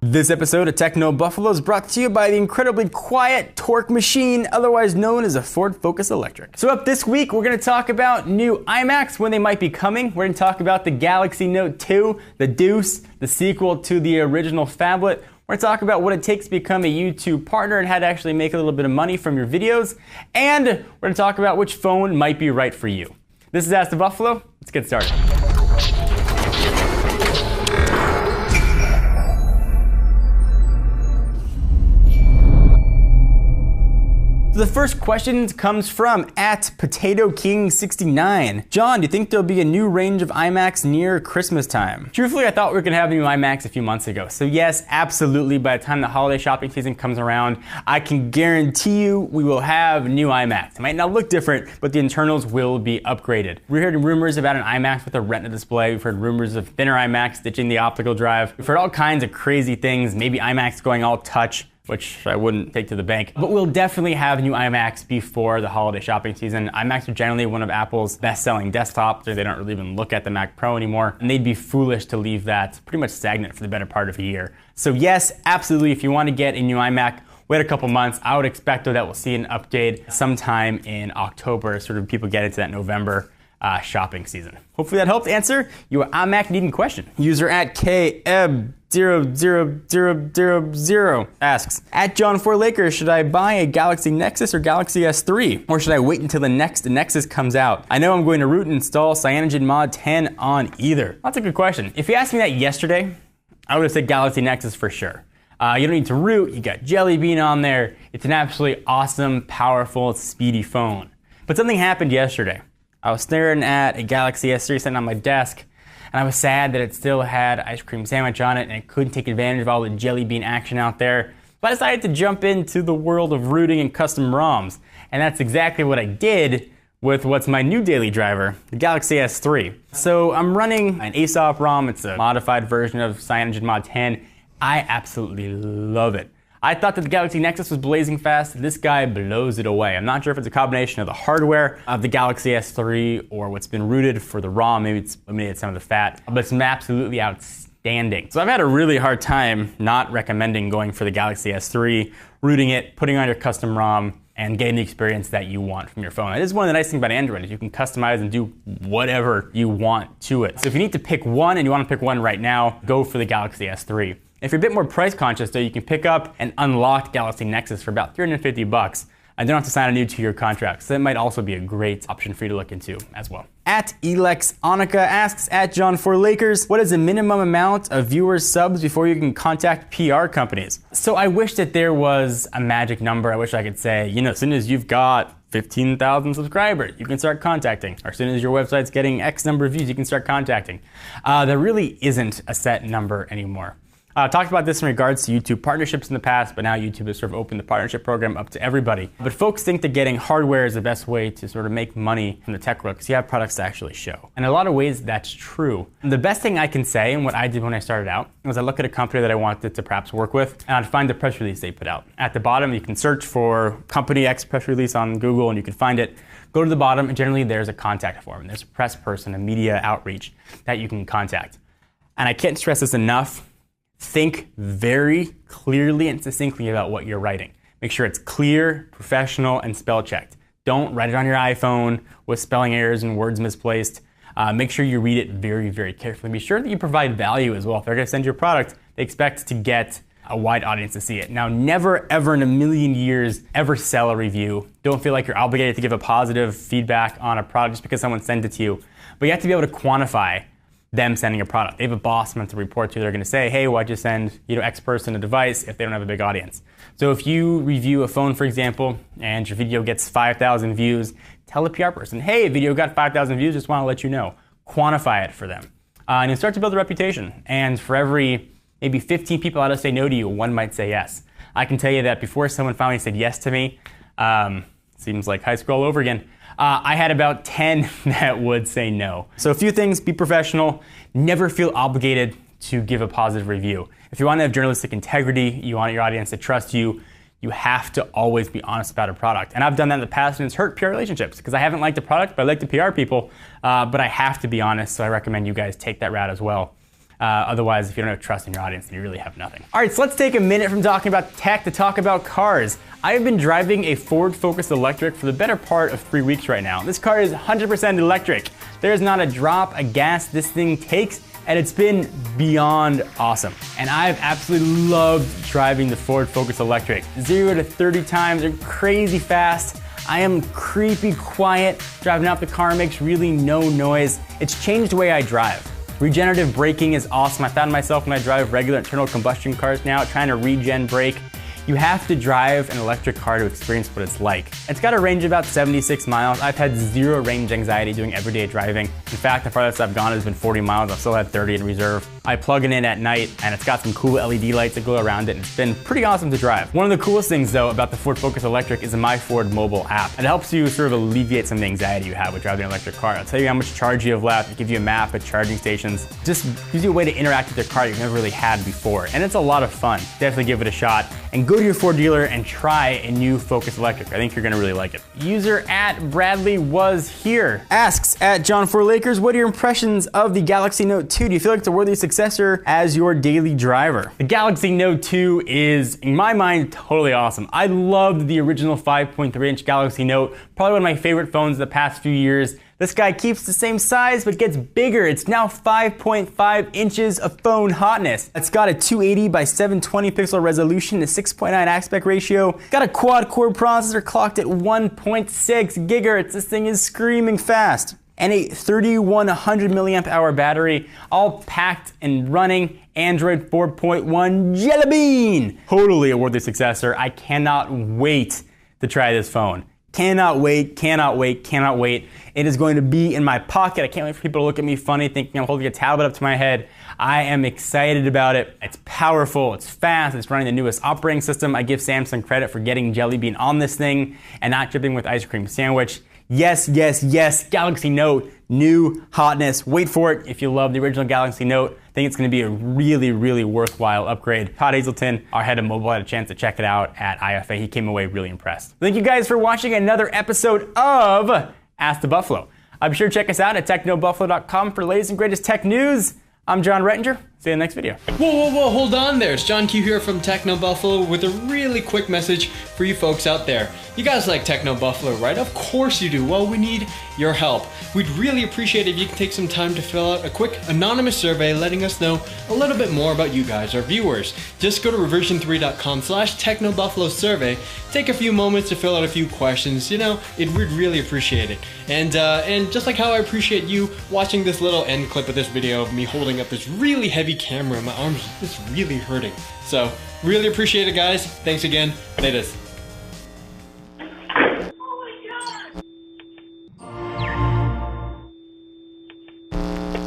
This episode of Techno Buffalo is brought to you by the incredibly quiet torque machine, otherwise known as a Ford Focus Electric. So up this week, we're going to talk about new iMacs, when they might be coming. We're going to talk about the Galaxy Note 2, the Deuce, the sequel to the original phablet. We're going to talk about what it takes to become a YouTube partner and how to actually make a little bit of money from your videos. And we're going to talk about which phone might be right for you. This is Ask the Buffalo. Let's get started. The first question comes from @PotatoKing69. John, do you think there'll be a new range of iMacs near Christmas time? Truthfully, I thought we were going to have new iMacs a few months ago. So yes, absolutely. By the time the holiday shopping season comes around, I can guarantee you we will have new iMacs. It might not look different, but the internals will be upgraded. We're hearing rumors about an iMac with a retina display. We've heard rumors of thinner iMacs ditching the optical drive. We've heard all kinds of crazy things. Maybe iMacs going all touch, which I wouldn't take to the bank. But we'll definitely have new iMacs before the holiday shopping season. iMacs are generally one of Apple's best-selling desktops. They don't really even look at the Mac Pro anymore, and they'd be foolish to leave that pretty much stagnant for the better part of a year. So yes, absolutely, if you want to get a new iMac, wait a couple months. I would expect though that we'll see an update sometime in October, sort of people get into that November shopping season. Hopefully that helped answer your iMac needing question. User @KEB00000 asks, @John4Lakers, should I buy a Galaxy Nexus or Galaxy S3? Or should I wait until the next Nexus comes out? I know I'm going to root and install CyanogenMod 10 on either. That's a good question. If you asked me that yesterday, I would have said Galaxy Nexus for sure. You don't need to root, you got Jelly Bean on there. It's an absolutely awesome, powerful, speedy phone. But something happened yesterday. I was staring at a Galaxy S3 sitting on my desk, and I was sad that it still had ice cream sandwich on it and it couldn't take advantage of all the Jelly Bean action out there. But I decided to jump into the world of rooting and custom ROMs. And that's exactly what I did with what's my new daily driver, the Galaxy S3. So I'm running an ASOP ROM. It's a modified version of CyanogenMod 10. I absolutely love it. I thought that the Galaxy Nexus was blazing fast. This guy blows it away. I'm not sure if it's a combination of the hardware of the Galaxy S3 or what's been rooted for the ROM. Maybe it's eliminated some of the fat, but it's absolutely outstanding. So I've had a really hard time not recommending going for the Galaxy S3, rooting it, putting on your custom ROM, and getting the experience that you want from your phone. That is one of the nice things about Android, is you can customize and do whatever you want to it. So if you need to pick one and you want to pick one right now, go for the Galaxy S3. If you're a bit more price conscious though, you can pick up an unlocked Galaxy Nexus for about $350 and don't have to sign a new 2-year contract. So that might also be a great option for you to look into as well. @ElexOnica asks, @John4Lakers, what is the minimum amount of viewers subs before you can contact PR companies? So I wish that there was a magic number. I wish I could say, you know, as soon as you've got 15,000 subscribers, you can start contacting. Or as soon as your website's getting X number of views, you can start contacting. There really isn't a set number anymore. Talked about this in regards to YouTube partnerships in the past, but now YouTube has sort of opened the partnership program up to everybody. But folks think that getting hardware is the best way to sort of make money from the tech world because you have products to actually show. In a lot of ways, that's true. The best thing I can say, and what I did when I started out, was I look at a company that I wanted to perhaps work with, and I'd find the press release they put out. At the bottom, you can search for Company X press release on Google, and you can find it. Go to the bottom, and generally there's a contact form. There's a press person, a media outreach that you can contact. And I can't stress this enough. Think very clearly and succinctly about what you're writing. Make sure it's clear, professional, and spell checked. Don't write it on your iPhone with spelling errors and words misplaced. Make sure you read it very, very carefully. Be sure that you provide value as well. If they're going to send you a product, they expect to get a wide audience to see it. Now, never, ever in a million years, ever sell a review. Don't feel like you're obligated to give a positive feedback on a product just because someone sent it to you. But you have to be able to quantify them sending a product. They have a boss meant to report to. They're going to say, hey, why'd you send X person a device if they don't have a big audience? So if you review a phone, for example, and your video gets 5,000 views, tell the PR person, hey, video got 5,000 views, just want to let you know. Quantify it for them. And you start to build a reputation. And for every maybe 15 people out to say no to you, one might say yes. I can tell you that before someone finally said yes to me, seems like high school all over again, I had about 10 that would say no. So a few things: be professional, never feel obligated to give a positive review. If you want to have journalistic integrity, you want your audience to trust you, You have to always be honest about a product. And I've done that in the past, and it's hurt PR relationships because I haven't liked the product, but I like the PR people. But I have to be honest, so I recommend you guys take that route as well. Otherwise, if you don't have trust in your audience, then you really have nothing. All right, so let's take a minute from talking about tech to talk about cars. I have been driving a Ford Focus Electric for the better part of 3 weeks right now. This car is 100% electric. There's not a drop of gas this thing takes, and it's been beyond awesome. And I've absolutely loved driving the Ford Focus Electric. 0 to 30 times are crazy fast. I am creepy quiet. Driving out the car makes really no noise. It's changed the way I drive. Regenerative braking is awesome. I found myself when I drive regular internal combustion cars now trying to regen brake. You have to drive an electric car to experience what it's like. It's got a range of about 76 miles. I've had 0 range anxiety doing everyday driving. In fact, the farthest I've gone has been 40 miles. I've still had 30 in reserve. I plug it in at night, and it's got some cool LED lights that glow around it, and it's been pretty awesome to drive. One of the coolest things, though, about the Ford Focus Electric is the My Ford mobile app. It helps you sort of alleviate some of the anxiety you have with driving an electric car. It'll tell you how much charge you have left. It gives you a map of charging stations. Just gives you a way to interact with your car you've never really had before, and it's a lot of fun. Definitely give it a shot, and go to your Ford dealer and try a new Focus Electric. I think you're gonna really like it. User @BradleyWasHere asks, @John4Lakers, what are your impressions of the Galaxy Note 2? Do you feel like it's a worthy successor as your daily driver? The Galaxy Note 2 is, in my mind, totally awesome. I loved the original 5.3-inch Galaxy Note, probably one of my favorite phones the past few years. This guy keeps the same size, but gets bigger. It's now 5.5 inches of phone hotness. It's got a 280 by 720 pixel resolution, a 6.9 aspect ratio. Got a quad-core processor clocked at 1.6 gigahertz. This thing is screaming fast. And a 3100 milliamp hour battery, all packed and running. Android 4.1 Jelly Bean. Totally a worthy successor. I cannot wait to try this phone. Cannot wait, cannot wait, cannot wait. It is going to be in my pocket. I can't wait for people to look at me funny thinking I'm holding a tablet up to my head. I am excited about it. It's powerful, it's fast, it's running the newest operating system. I give Samsung credit for getting Jelly Bean on this thing and not dripping with ice cream sandwich. Yes, yes, yes, Galaxy Note, new hotness. Wait for it if you love the original Galaxy Note. I think it's gonna be a really, really worthwhile upgrade. Todd Hazelton, our head of mobile, had a chance to check it out at IFA. He came away really impressed. Thank you guys for watching another episode of Ask the Buffalo. Be sure to check us out at technobuffalo.com for the latest and greatest tech news. I'm John Rettinger. See you in the next video. Whoa, hold on there. It's John Q here from Techno Buffalo with a really quick message for you folks out there. You guys like Techno Buffalo, right? Of course you do. Well, we need your help. We'd really appreciate it if you can take some time to fill out a quick anonymous survey letting us know a little bit more about you guys, our viewers. Just go to reversion3.com/technobuffalo survey. Take a few moments to fill out a few questions. You know, we'd really appreciate it. And just like how I appreciate you watching this little end clip of this video of me holding up this really heavy camera, my arms are just really hurting. So, really appreciate it, guys. Thanks again. Latest.